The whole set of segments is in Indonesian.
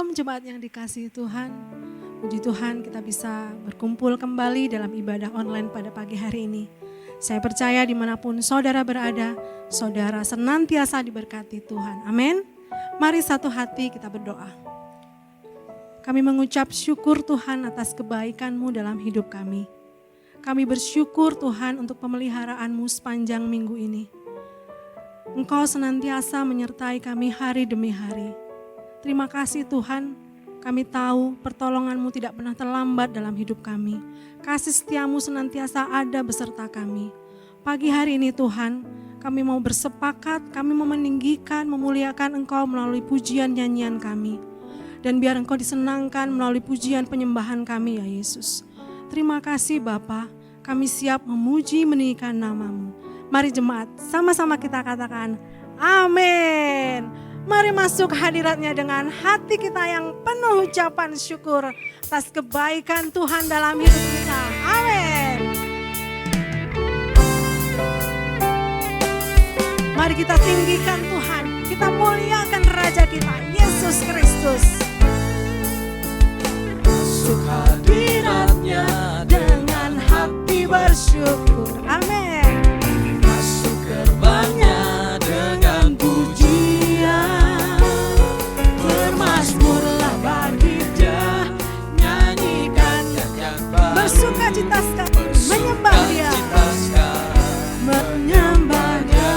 Shalom jemaat yang dikasihi Tuhan. Puji Tuhan kita bisa berkumpul kembali dalam ibadah online pada pagi hari ini. Saya percaya dimanapun saudara berada, saudara senantiasa diberkati Tuhan. Amin. Mari satu hati kita berdoa. Kami mengucap syukur Tuhan atas kebaikan-Mu dalam hidup kami. Kami bersyukur Tuhan untuk pemeliharaan-Mu sepanjang minggu ini. Engkau senantiasa menyertai kami hari demi hari. Terima kasih Tuhan, kami tahu pertolongan-Mu tidak pernah terlambat dalam hidup kami. Kasih setia-Mu senantiasa ada beserta kami. Pagi hari ini Tuhan, kami mau bersepakat, kami mau meninggikan, memuliakan Engkau melalui pujian nyanyian kami. Dan biar Engkau disenangkan melalui pujian penyembahan kami ya Yesus. Terima kasih Bapa, kami siap memuji meninggikan nama-Mu. Mari jemaat, sama-sama kita katakan, amin. Mari masuk hadiratnya dengan hati kita yang penuh ucapan syukur atas kebaikan Tuhan dalam hidup kita. Amin. Mari kita tinggikan Tuhan, kita muliakan Raja kita, Yesus Kristus. Masuk hadiratnya dengan hati bersyukur. Amin. Masuk gerbangnya dengan pujian. Bermazmurlah bagi Dia, nyanyikan nyanyian baru. Bersuka cita sekali menyembah Dia, menyembah Dia.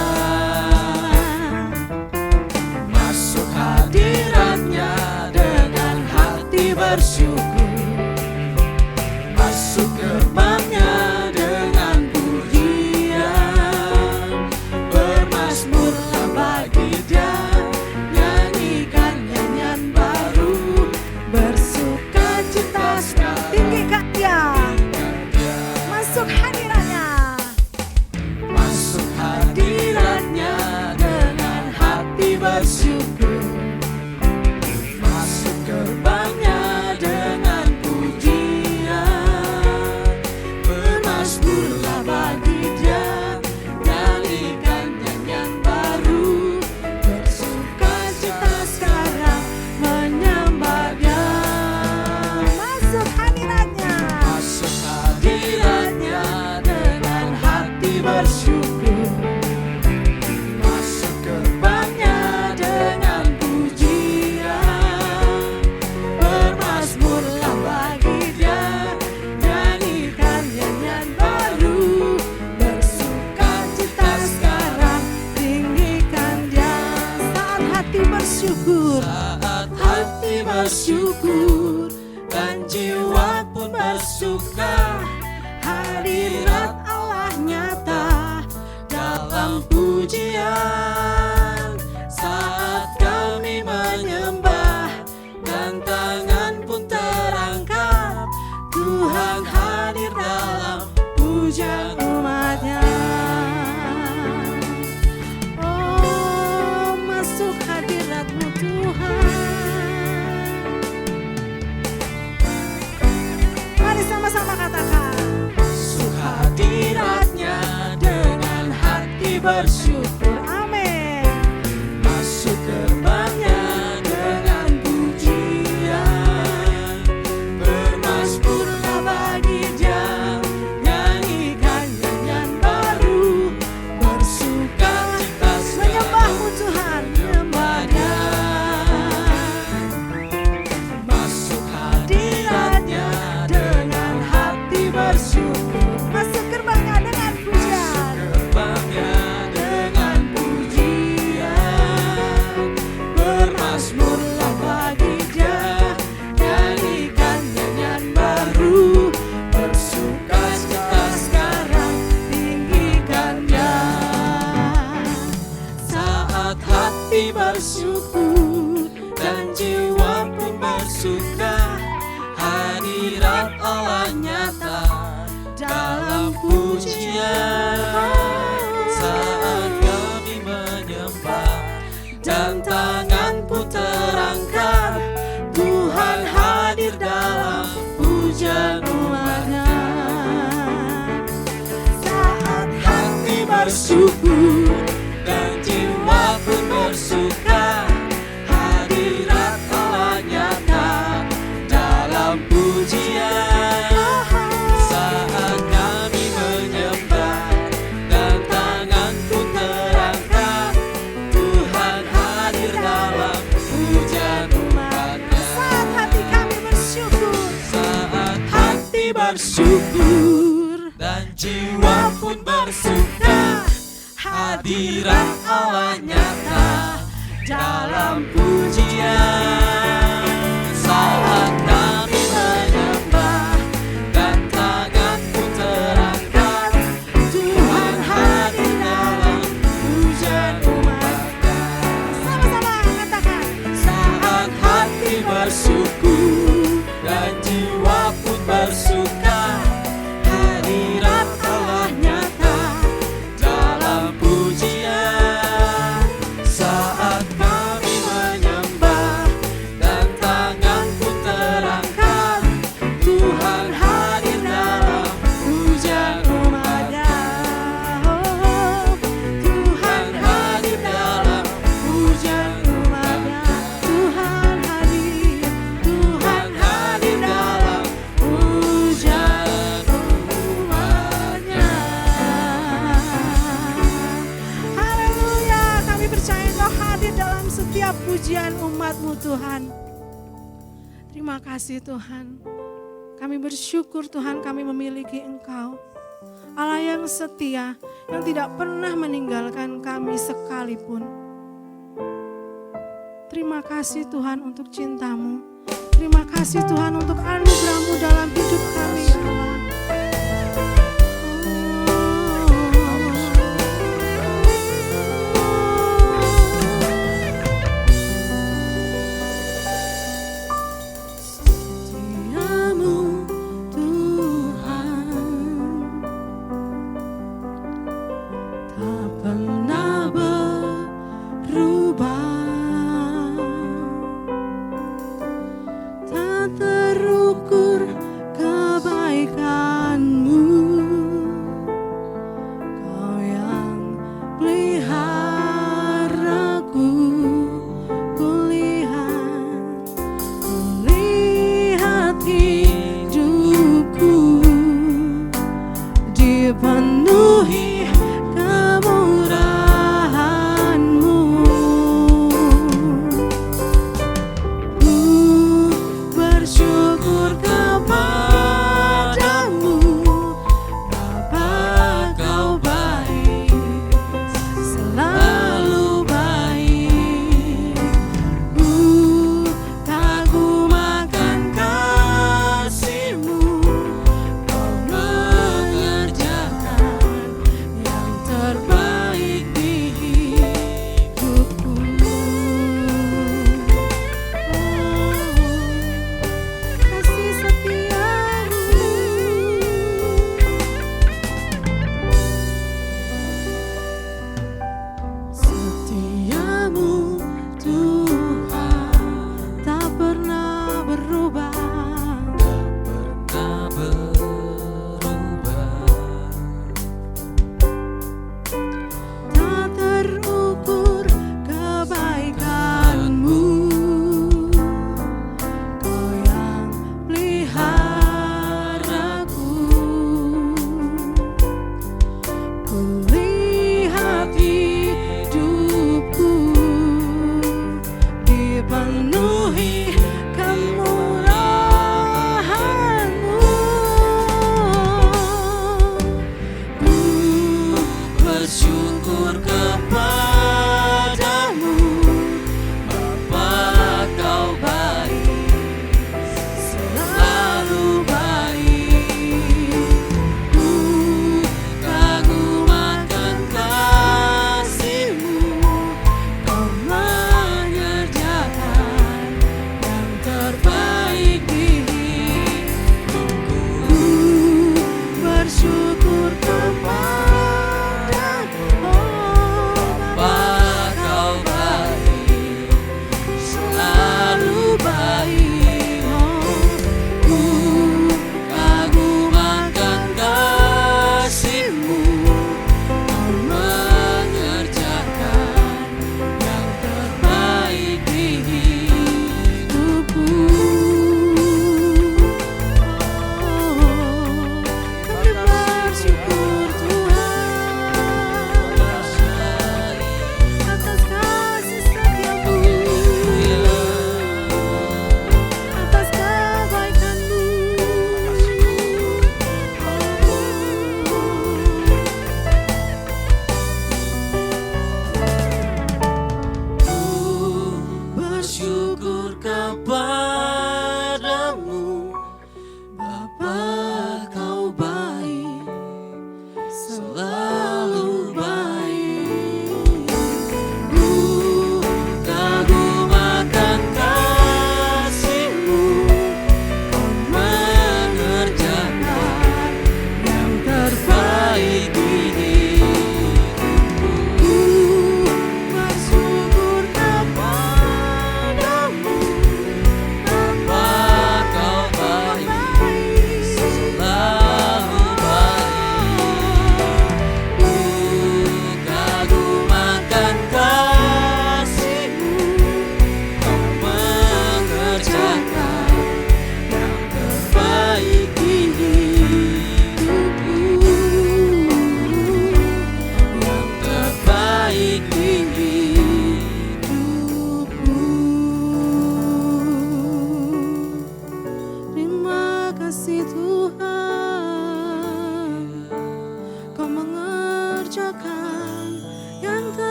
Masuk hadiratnya dengan hati bersyukur. Masuk gerbangnya dengan pujian. Bermazmurlah bagi Dia, nyanyikan nyanyian baru. Bersuka cita sekali tinggikan Dia, Dia. masuk hadiratnya. Masuk hadiratnya dengan hati bersyukur. Masuk gerbangnya dengan pujian. Bermazmurlah bagi Dia, nyanyikan nyanyian baru. Bersuka cita sekarang menyembah Dia. Masuk hadiratnya. Masuk hadiratnya dengan hati bersyukur. Masuk gerbangnya dengan pujian. Bermazmurlah bagi Dia, nyanyikan nyanyian baru. Bersuka cita sekarang, tinggikan Dia. Saat hati bersyukur, Saat hati bersyukur dan jiwa pun bersuka, hadirat Allah nyata dalam pujian. Saat kami menyembah dan tangan pun terangkat, Tuhan hadir dalam pujian umat-Nya. oh masuk hadirat-Mu Tuhan. Mari sama-sama katakan, Masuk hadiratnya dengan hati bersyukur. amin. Masuk gerbangnya dengan pujian. Bermazmurlah bagi Dia, nyanyikan nyanyian baru. Bersuka cita Menyembah-Mu Tuhan, menyembahnya. Masuk hadiratnya dengan hati bersyukur. masuk gerbangnya dengan pujian. Gerbangnya dengan pujian. Bermazmurlah bagi Dia, nyanyikan nyanyian baru. Bersuka cita sekarang, tinggikan Dia. Saat hati bersyukur dan jiwa pun bersuka, hadirat Allah nyata dalam pujian. Saat kami menyembah dan tangan pun terangkat, Tuhan hadir dalam pujian umat-Nya. Saat hati bersyukur dan jiwa pun bersuka, hadirat Allah nyata bersyukur dan jiwa pun bersuka. Hadirat Allah nyata dalam pujian. Saat kami menyembah dan tangan pun terangkat, Tuhan hadir dalam pujian umat-Nya. Sama-sama katakan. Saat hati bersyukur dan jiwa pun bersuka, hadirat Allah nyata dalam pujian. Saat kami menyembah dan tangan pun terangkat, Tuhan hadir dalam pujian umat-Nya. Tuhan hadir dalam pujian umat-Nya. Tuhan hadir, Tuhan hadir dalam pujian umat-Nya. Haleluya, kami percaya Engkau hadir dalam setiap pujian umat-Mu Tuhan. Terima kasih Tuhan. Kami bersyukur Tuhan kami memiliki Engkau. Allah yang setia, yang tidak pernah meninggalkan kami sekalipun. Terima kasih Tuhan untuk cinta-Mu. Terima kasih Tuhan untuk anugerah-Mu dalam hidup kami ya Allah. Setiamu Tuhan tak pernah berubah, tak terukur kebaikan-Mu. Kau yang peliharaku, kulihat hidupku dipenuhi kemurahan-Mu. Ku bersyukur kepadamu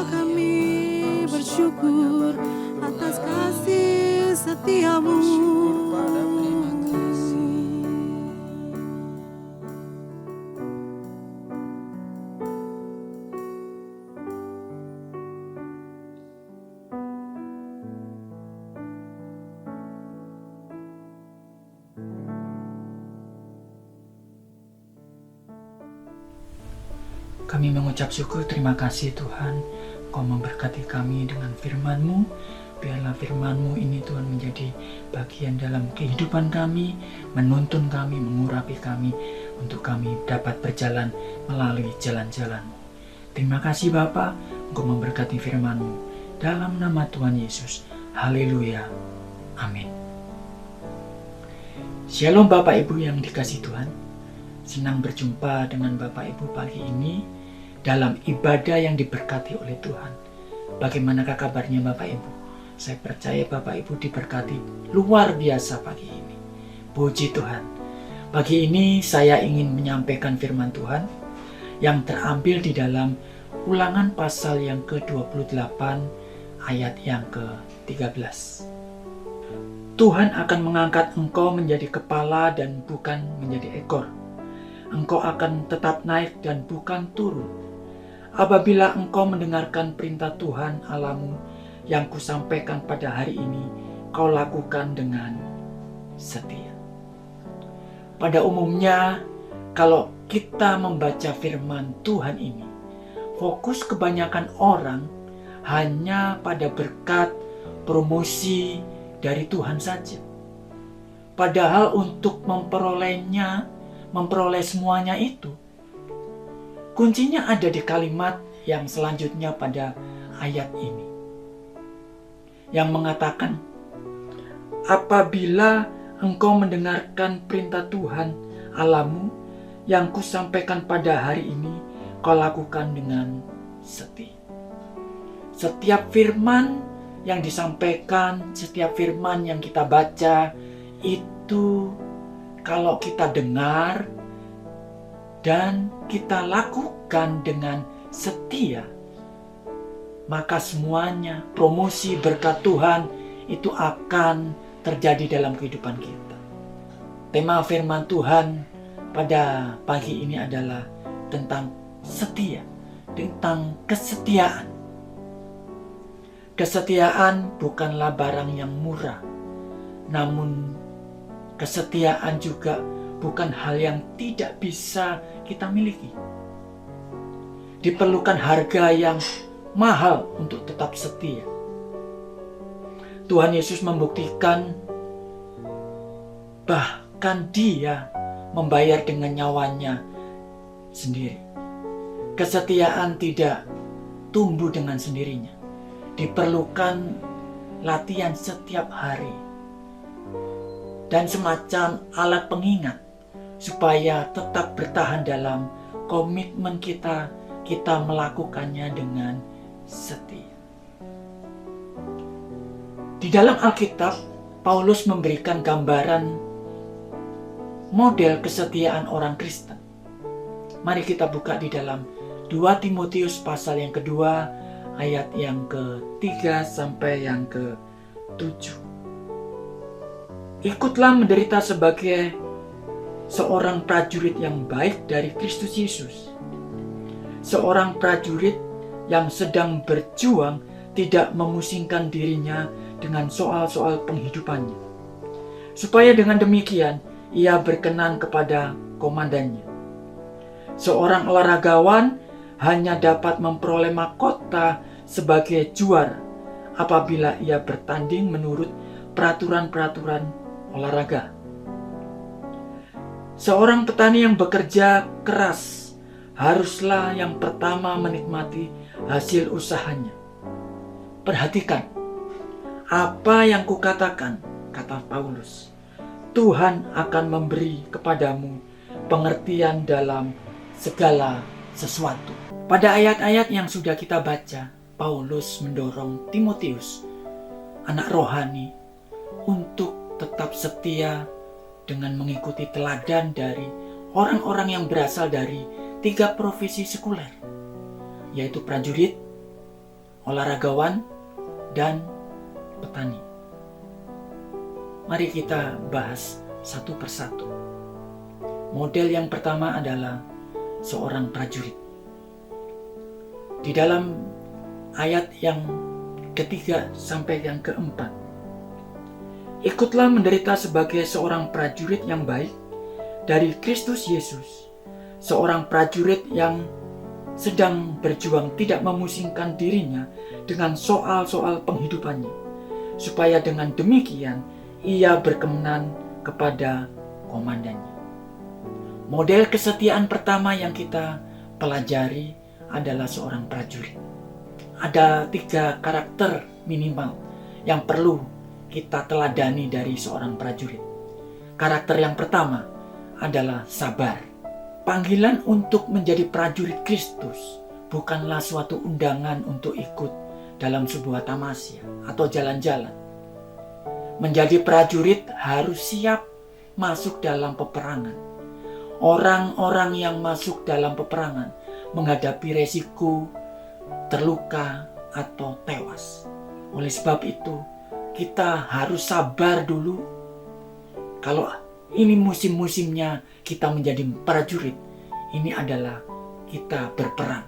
kami bersyukur atas kasih setiamu. Kami mengucap syukur, terima kasih Tuhan, Kau memberkati kami dengan firman-Mu. Biarlah firman-Mu ini Tuhan menjadi bagian dalam kehidupan kami, menuntun kami, mengurapi kami, untuk kami dapat berjalan melalui jalan-jalan-Mu. Terima kasih Bapa, Engkau memberkati firman-Mu. Dalam nama Tuhan Yesus, haleluya, amin. Shalom Bapak Ibu yang dikasihi Tuhan. Senang berjumpa dengan Bapak Ibu pagi ini dalam ibadah yang diberkati oleh Tuhan. Bagaimanakah kabarnya Bapak Ibu? Saya percaya Bapak Ibu diberkati luar biasa pagi ini. Puji Tuhan. Pagi ini saya ingin menyampaikan firman Tuhan yang terambil di dalam Ulangan pasal yang ke-28 ayat yang ke-13. Tuhan akan mengangkat engkau menjadi kepala dan bukan menjadi ekor. Engkau akan tetap naik dan bukan turun. Apabila engkau mendengarkan perintah Tuhan Allahmu yang kusampaikan pada hari ini, kau lakukan dengan setia. Pada umumnya, kalau kita membaca firman Tuhan ini, fokus kebanyakan orang hanya pada berkat promosi dari Tuhan saja. Padahal untuk memperoleh semuanya itu, kuncinya ada di kalimat yang selanjutnya pada ayat ini, yang mengatakan, apabila engkau mendengarkan perintah Tuhan Allahmu yang kusampaikan pada hari ini, kau lakukan dengan setia. Setiap firman yang disampaikan, setiap firman yang kita baca, itu kalau kita dengar dan kita lakukan dengan setia, maka semuanya promosi berkat Tuhan itu akan terjadi dalam kehidupan kita. Tema firman Tuhan pada pagi ini adalah tentang setia, tentang kesetiaan. Kesetiaan bukanlah barang yang murah, namun kesetiaan juga bukan hal yang tidak bisa kita miliki. Diperlukan harga yang mahal untuk tetap setia. Tuhan Yesus membuktikan bahkan Dia membayar dengan nyawanya sendiri. Kesetiaan tidak tumbuh dengan sendirinya. Diperlukan latihan setiap hari dan semacam alat pengingat supaya tetap bertahan dalam komitmen kita melakukannya dengan setia. Di dalam Alkitab, Paulus memberikan gambaran model kesetiaan orang Kristen. Mari kita buka di dalam 2 Timotius pasal yang kedua, ayat yang ke-3 sampai yang ke-7. Ikutlah menderita sebagai seorang prajurit yang baik dari Kristus Yesus. Seorang prajurit yang sedang berjuang tidak memusingkan dirinya dengan soal-soal penghidupannya. Supaya dengan demikian ia berkenan kepada komandannya. Seorang olahragawan hanya dapat memperoleh mahkota sebagai juara apabila ia bertanding menurut peraturan-peraturan olahraga. Seorang petani yang bekerja keras haruslah yang pertama menikmati hasil usahanya. Perhatikan apa yang kukatakan, kata Paulus. Tuhan akan memberi kepadamu pengertian dalam segala sesuatu. Pada ayat-ayat yang sudah kita baca, Paulus mendorong Timotius, anak rohani, untuk tetap setia dengan mengikuti teladan dari orang-orang yang berasal dari 3 profesi sekuler, yaitu prajurit, olaragawan, dan petani. Mari kita bahas satu persatu. Model yang pertama adalah seorang prajurit. Di dalam ayat yang ketiga sampai yang keempat, ikutlah menderita sebagai seorang prajurit yang baik dari Kristus Yesus, seorang prajurit yang sedang berjuang tidak memusingkan dirinya dengan soal-soal penghidupannya, supaya dengan demikian ia berkenan kepada komandannya. Model kesetiaan pertama yang kita pelajari adalah seorang prajurit. Ada 3 karakter minimal yang perlu kita teladani dari seorang prajurit. Karakter yang pertama adalah sabar. Panggilan untuk menjadi prajurit Kristus bukanlah suatu undangan untuk ikut dalam sebuah tamasya atau jalan-jalan. Menjadi prajurit harus siap masuk dalam peperangan. Orang-orang yang masuk dalam peperangan menghadapi resiko terluka atau tewas. Oleh sebab itu, kita harus sabar dulu. Kalau ini musim-musimnya kita menjadi prajurit, ini adalah kita berperang.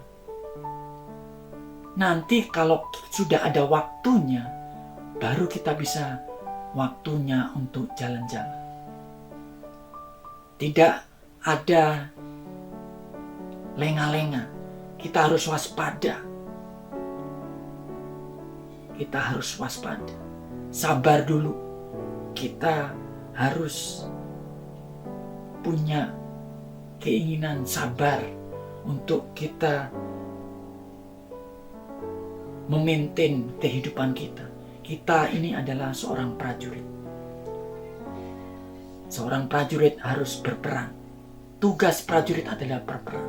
Nanti kalau sudah ada waktunya, baru kita bisa waktunya untuk jalan-jalan. Tidak ada lenga-lenga. Kita harus waspada. Kita harus waspada. Sabar dulu. Kita harus punya keinginan sabar untuk kita memaintain kehidupan kita. Kita ini adalah seorang prajurit. Seorang prajurit harus berperang. Tugas prajurit adalah berperang.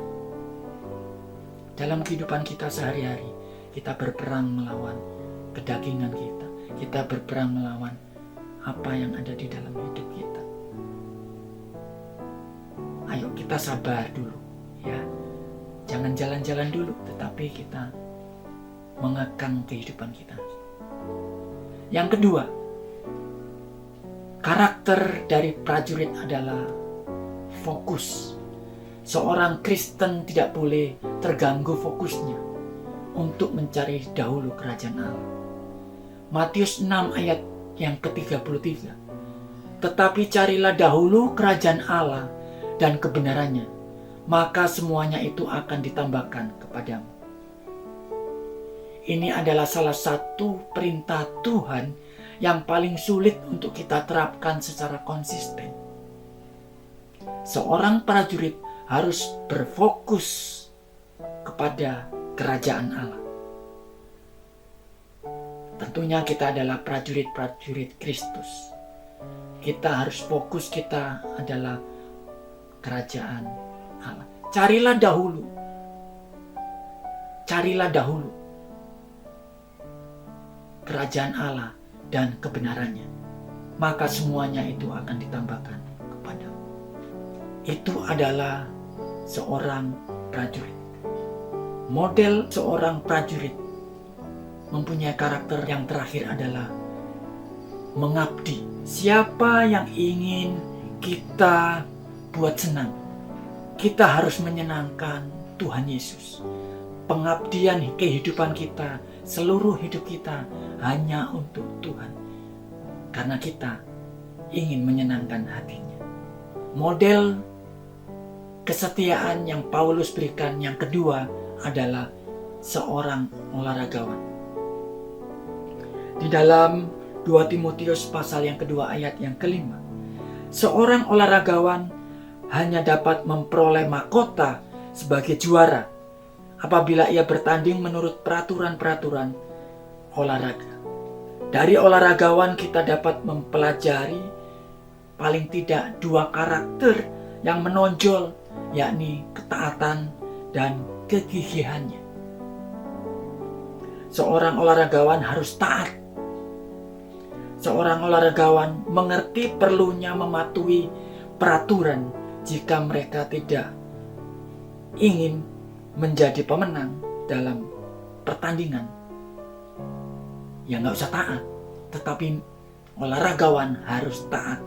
Dalam kehidupan kita sehari-hari, kita berperang melawan kedagingan kita. Kita berperang melawan apa yang ada di dalam hidup kita. Ayo kita sabar dulu, ya. Jangan jalan-jalan dulu, tetapi kita mengekang kehidupan kita. Yang kedua, karakter dari prajurit adalah fokus. Seorang Kristen tidak boleh terganggu fokusnya untuk mencari dahulu kerajaan Allah. Matius 6 ayat yang ke-33. Tetapi carilah dahulu kerajaan Allah dan kebenarannya, maka semuanya itu akan ditambahkan kepadamu. Ini adalah salah satu perintah Tuhan yang paling sulit untuk kita terapkan secara konsisten. Seorang prajurit harus berfokus kepada kerajaan Allah. Tentunya kita adalah prajurit-prajurit Kristus. Kita harus fokus, kita adalah kerajaan Allah. Carilah dahulu kerajaan Allah dan kebenarannya, maka semuanya itu akan ditambahkan kepadamu. Itu adalah seorang prajurit. Model seorang prajurit mempunyai karakter yang terakhir adalah mengabdi. Siapa yang ingin kita buat senang, kita harus menyenangkan Tuhan Yesus. Pengabdian kehidupan kita, seluruh hidup kita hanya untuk Tuhan, karena kita ingin menyenangkan hatinya. Model kesetiaan yang Paulus berikan yang kedua adalah seorang olaragawan. Di dalam 2 Timotius pasal yang kedua ayat yang kelima, seorang olaragawan hanya dapat memperoleh mahkota sebagai juara apabila ia bertanding menurut peraturan-peraturan olahraga. Dari olaragawan kita dapat mempelajari paling tidak 2 karakter yang menonjol, yakni ketaatan dan kegigihannya. Seorang olaragawan harus taat. Seorang olaragawan mengerti perlunya mematuhi peraturan jika mereka tidak ingin menjadi pemenang dalam pertandingan ya nggak usah taat. Tetapi olahragawan harus taat.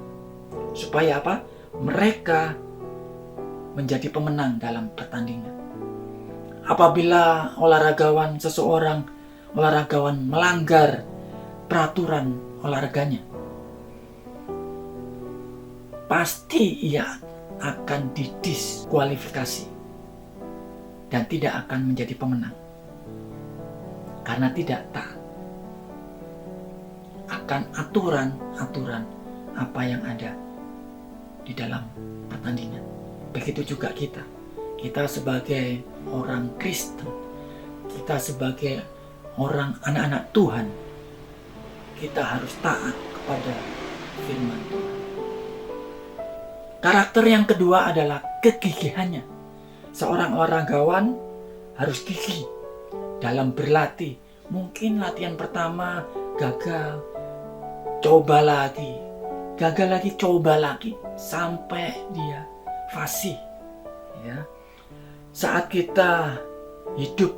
Supaya apa? Mereka menjadi pemenang dalam pertandingan. Apabila seseorang olahragawan melanggar peraturan olahraganya, pasti ia akan didiskualifikasi dan tidak akan menjadi pemenang karena tidak taat akan aturan-aturan apa yang ada di dalam pertandingan. Begitu juga kita sebagai orang Kristen, kita sebagai orang anak-anak Tuhan, kita harus taat kepada firman Tuhan. Karakter yang kedua adalah kegigihannya. Seorang olahragawan harus gigih dalam berlatih. Mungkin latihan pertama gagal, coba lagi, gagal lagi, coba lagi, sampai dia fasih. Ya. Saat kita hidup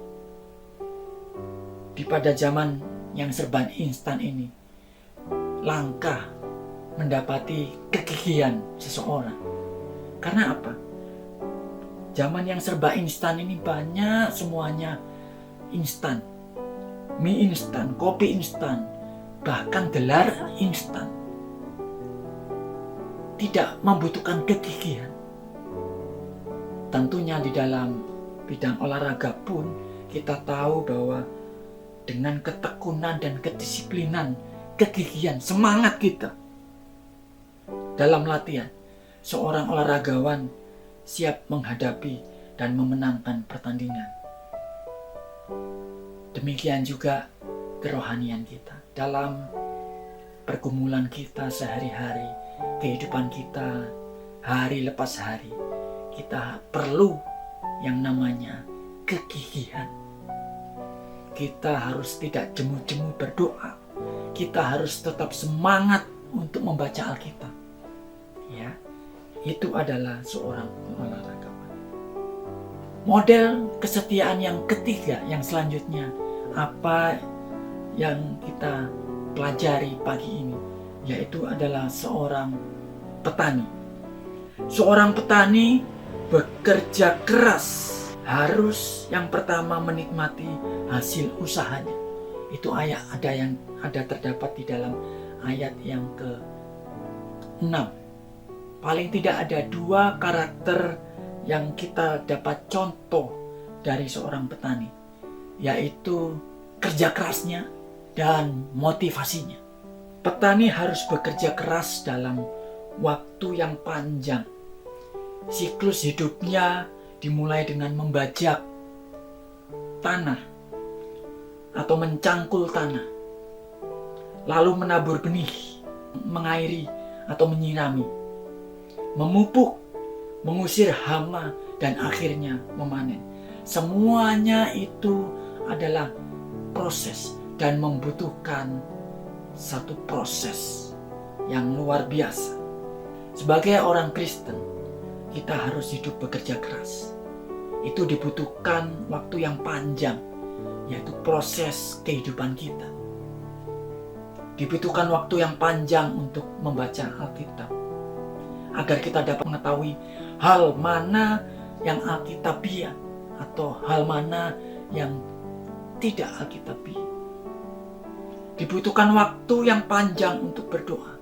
pada zaman yang serba instan ini, langkah mendapati kegigihan seseorang. Karena apa? Zaman yang serba instan ini banyak semuanya instan. Mie instan, kopi instan, bahkan gelar instan. Tidak membutuhkan kegigihan. Tentunya di dalam bidang olahraga pun kita tahu bahwa dengan ketekunan dan kedisiplinan, kegigihan, semangat kita dalam latihan, seorang olahragawan siap menghadapi dan memenangkan pertandingan. Demikian juga kerohanian kita dalam pergumulan kita sehari-hari, kehidupan kita hari lepas hari. Kita perlu yang namanya kegigihan. Kita harus tidak jemu-jemu berdoa. Kita harus tetap semangat untuk membaca Alkitab. Ya, itu adalah seorang olahragawan. Model kesetiaan yang ketiga, yang selanjutnya, apa yang kita pelajari pagi ini, yaitu adalah seorang petani. Seorang petani bekerja keras, harus yang pertama menikmati hasil usahanya. Itu ada terdapat di dalam ayat yang ke-6. Paling tidak ada 2 karakter yang kita dapat contoh dari seorang petani, yaitu kerja kerasnya dan motivasinya. Petani harus bekerja keras dalam waktu yang panjang. Siklus hidupnya dimulai dengan membajak tanah atau mencangkul tanah, lalu menabur benih, mengairi atau menyirami, memupuk, mengusir hama, dan akhirnya memanen. Semuanya itu adalah proses dan membutuhkan satu proses yang luar biasa. Sebagai orang Kristen, kita harus hidup bekerja keras. Itu dibutuhkan waktu yang panjang, yaitu proses kehidupan kita. Dibutuhkan waktu yang panjang untuk membaca Alkitab, agar kita dapat mengetahui hal mana yang alkitabiah atau hal mana yang tidak alkitabiah. Dibutuhkan waktu yang panjang untuk berdoa.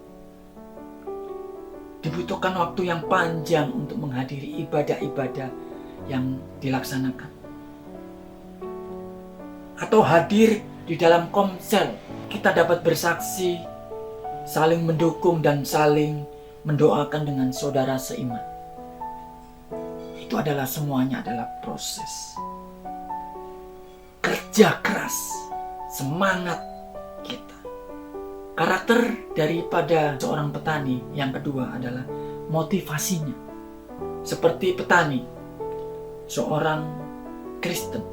Dibutuhkan waktu yang panjang untuk menghadiri ibadah-ibadah yang dilaksanakan. Atau hadir di dalam komsel, kita dapat bersaksi, saling mendukung dan saling mendoakan dengan saudara seiman. Itu adalah semuanya adalah proses. Kerja keras, semangat kita. Karakter daripada seorang petani yang kedua adalah motivasinya. Seperti petani, seorang Kristen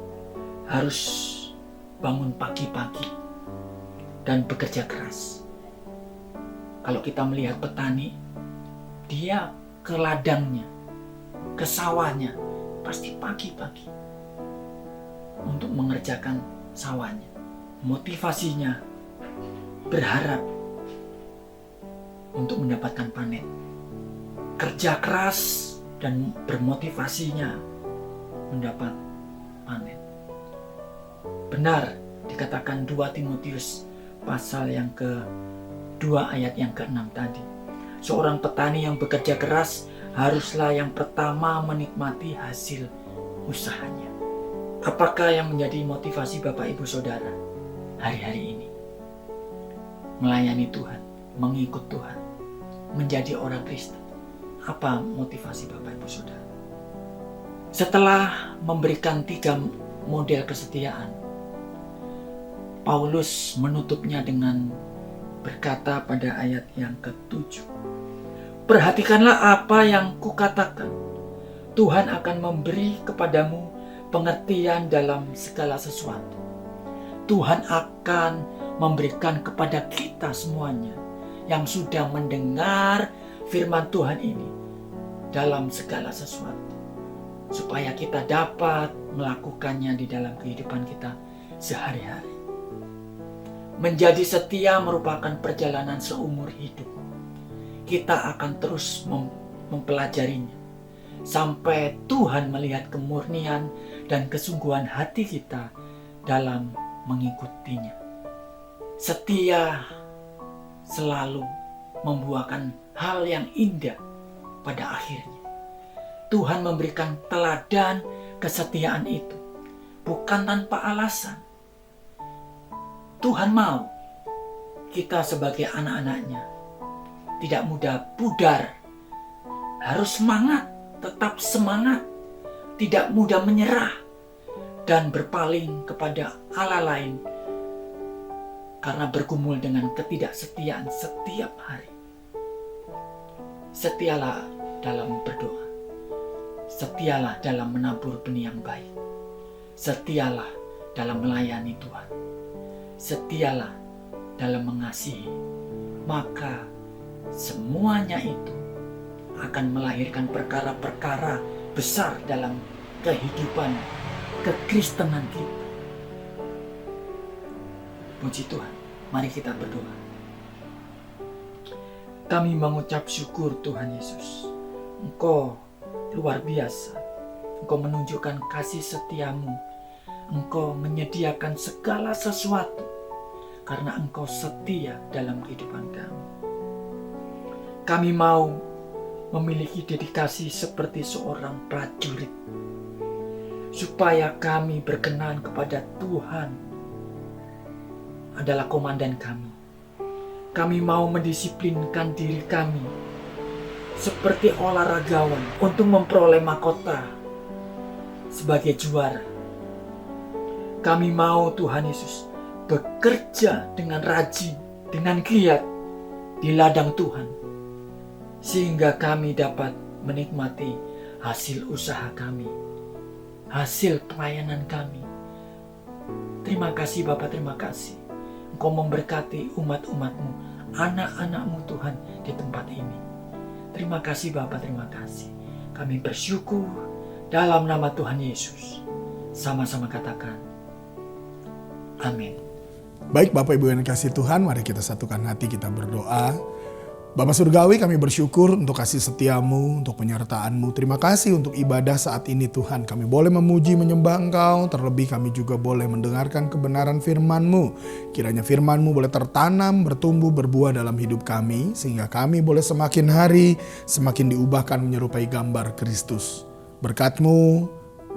harus bangun pagi-pagi dan bekerja keras. Kalau kita melihat petani, dia ke ladangnya, ke sawahnya, pasti pagi-pagi untuk mengerjakan sawahnya. Motivasinya berharap untuk mendapatkan panen. Kerja keras dan bermotivasinya mendapat panen. Benar dikatakan 2 Timotius pasal yang ke-2 ayat yang ke-6 tadi. Seorang petani yang bekerja keras haruslah yang pertama menikmati hasil usahanya. Apakah yang menjadi motivasi Bapak Ibu Saudara hari-hari ini? Melayani Tuhan, mengikut Tuhan, menjadi orang Kristen. Apa motivasi Bapak Ibu Saudara? Setelah memberikan 3 model kesetiaan, Paulus menutupnya dengan berkata pada ayat yang ke-7. Perhatikanlah apa yang kukatakan. Tuhan akan memberi kepadamu pengertian dalam segala sesuatu. Tuhan akan memberikan kepada kita semuanya yang sudah mendengar firman Tuhan ini dalam segala sesuatu, supaya kita dapat melakukannya di dalam kehidupan kita sehari-hari. Menjadi setia merupakan perjalanan seumur hidup. Kita akan terus mempelajarinya sampai Tuhan melihat kemurnian dan kesungguhan hati kita dalam mengikutinya. Setia selalu membuahkan hal yang indah pada akhirnya. Tuhan memberikan teladan kesetiaan itu bukan tanpa alasan. Tuhan mau kita sebagai anak-anaknya tidak mudah pudar, harus semangat, tetap semangat, tidak mudah menyerah dan berpaling kepada Allah lain karena bergumul dengan ketidaksetiaan setiap hari. Setialah dalam berdoa, setialah dalam menabur benih yang baik, setialah dalam melayani Tuhan, setialah dalam mengasihi, maka semuanya itu akan melahirkan perkara-perkara besar dalam kehidupan kekristenan kita. Puji Tuhan, mari kita berdoa. Kami mengucap syukur Tuhan Yesus. Engkau luar biasa. Engkau menunjukkan kasih setiamu. Engkau menyediakan segala sesuatu karena Engkau setia dalam kehidupan kami. Kami mau memiliki dedikasi seperti seorang prajurit, supaya kami berkenan kepada Tuhan adalah komandan kami. Kami mau mendisiplinkan diri kami seperti olahragawan untuk memperoleh mahkota sebagai juara. Kami mau Tuhan Yesus bekerja dengan rajin, dengan giat di ladang Tuhan, sehingga kami dapat menikmati hasil usaha kami, hasil pelayanan kami. Terima kasih Bapa, terima kasih. Engkau memberkati umat-umat-Mu, anak-anak-Mu Tuhan di tempat ini. Terima kasih Bapa, terima kasih. Kami bersyukur dalam nama Tuhan Yesus. Sama-sama katakan, amin. Baik Bapak Ibu yang dikasihi Tuhan, mari kita satukan hati, kita berdoa. Bapa Surgawi, kami bersyukur untuk kasih setiamu, untuk penyertaan-Mu. Terima kasih untuk ibadah saat ini Tuhan. Kami boleh memuji, menyembah Engkau. Terlebih kami juga boleh mendengarkan kebenaran firman-Mu. Kiranya firman-Mu boleh tertanam, bertumbuh, berbuah dalam hidup kami. Sehingga kami boleh semakin hari, semakin diubahkan menyerupai gambar Kristus. Berkat-Mu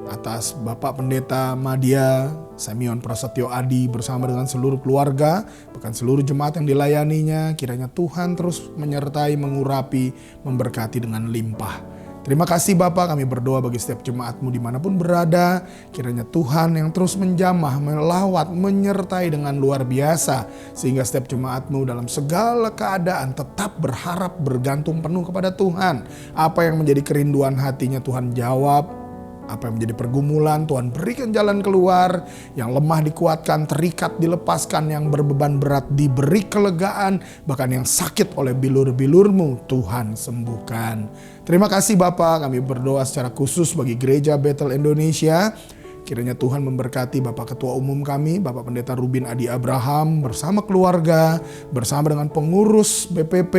atas Bapak Pendeta Madya Simeon Prasetyo Adi bersama dengan seluruh keluarga, bahkan seluruh jemaat yang dilayaninya, kiranya Tuhan terus menyertai, mengurapi, memberkati dengan limpah. Terima kasih Bapak, kami berdoa bagi setiap jemaat-Mu dimanapun berada, kiranya Tuhan yang terus menjamah, melawat, menyertai dengan luar biasa, sehingga setiap jemaat-Mu dalam segala keadaan tetap berharap, bergantung penuh kepada Tuhan. Apa yang menjadi kerinduan hatinya Tuhan jawab. Apa yang menjadi pergumulan, Tuhan berikan jalan keluar. Yang lemah dikuatkan, terikat dilepaskan, yang berbeban berat diberi kelegaan, bahkan yang sakit oleh bilur-bilur-Mu Tuhan sembuhkan. Terima kasih Bapak, kami berdoa secara khusus bagi Gereja Bethel Indonesia. Kiranya Tuhan memberkati Bapak Ketua Umum kami, Bapak Pendeta Rubin Adi Abraham, bersama keluarga, bersama dengan pengurus BPP,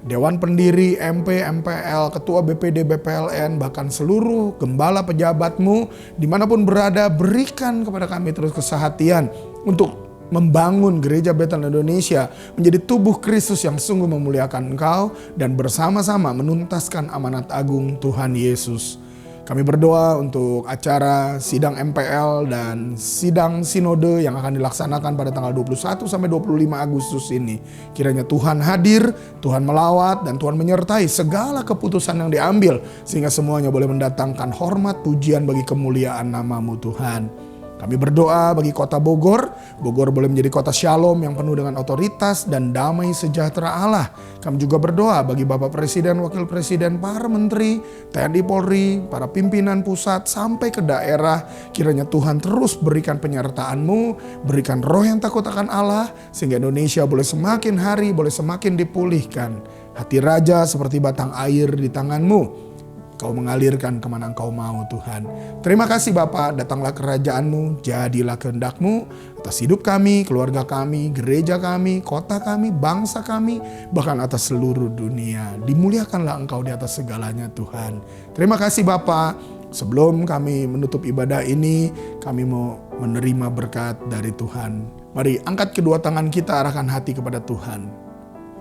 Dewan Pendiri, MP, MPL, Ketua BPD, BPLN, bahkan seluruh gembala pejabatmu, dimanapun berada, berikan kepada kami terus kesehatian untuk membangun Gereja Bethel Indonesia menjadi tubuh Kristus yang sungguh memuliakan Engkau dan bersama-sama menuntaskan amanat agung Tuhan Yesus. Kami berdoa untuk acara sidang MPL dan sidang sinode yang akan dilaksanakan pada tanggal 21 sampai 25 Agustus ini. Kiranya Tuhan hadir, Tuhan melawat, dan Tuhan menyertai segala keputusan yang diambil sehingga semuanya boleh mendatangkan hormat pujian bagi kemuliaan nama-Mu Tuhan. Kami berdoa bagi kota Bogor. Bogor boleh menjadi kota shalom yang penuh dengan otoritas dan damai sejahtera Allah. Kami juga berdoa bagi Bapak Presiden, Wakil Presiden, para Menteri, TNI Polri, para pimpinan pusat sampai ke daerah. Kiranya Tuhan terus berikan penyertaan-Mu, berikan roh yang takut akan Allah, sehingga Indonesia boleh semakin hari, boleh semakin dipulihkan. Hati raja seperti batang air di tangan-Mu. Kau mengalirkan kemana Engkau mau Tuhan. Terima kasih Bapa, datanglah kerajaan-Mu, jadilah kehendak-Mu atas hidup kami, keluarga kami, gereja kami, kota kami, bangsa kami, bahkan atas seluruh dunia. Dimuliakanlah Engkau di atas segalanya Tuhan. Terima kasih Bapa. Sebelum kami menutup ibadah ini, kami mau menerima berkat dari Tuhan. Mari angkat kedua tangan kita, arahkan hati kepada Tuhan.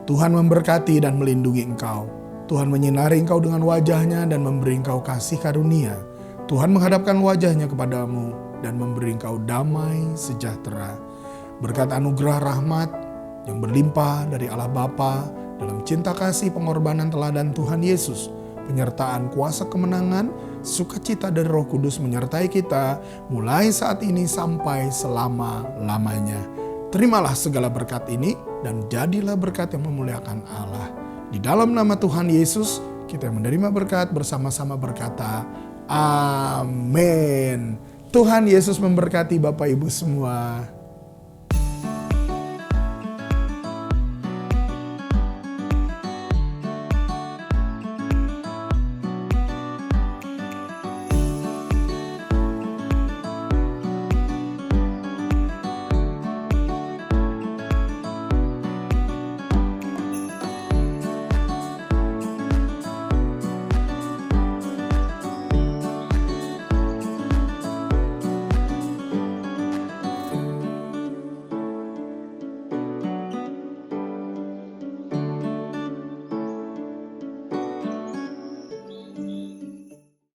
Tuhan memberkati dan melindungi engkau. Tuhan menyinari engkau dengan wajahnya dan memberi engkau kasih karunia. Tuhan menghadapkan wajahnya kepadamu dan memberi engkau damai sejahtera. Berkat anugerah rahmat yang berlimpah dari Allah Bapa dalam cinta kasih pengorbanan teladan Tuhan Yesus, penyertaan kuasa kemenangan, sukacita dari Roh Kudus menyertai kita mulai saat ini sampai selama-lamanya. Terimalah segala berkat ini dan jadilah berkat yang memuliakan Allah. Di dalam nama Tuhan Yesus, kita menerima berkat bersama-sama berkata, amin. Tuhan Yesus memberkati Bapak Ibu semua.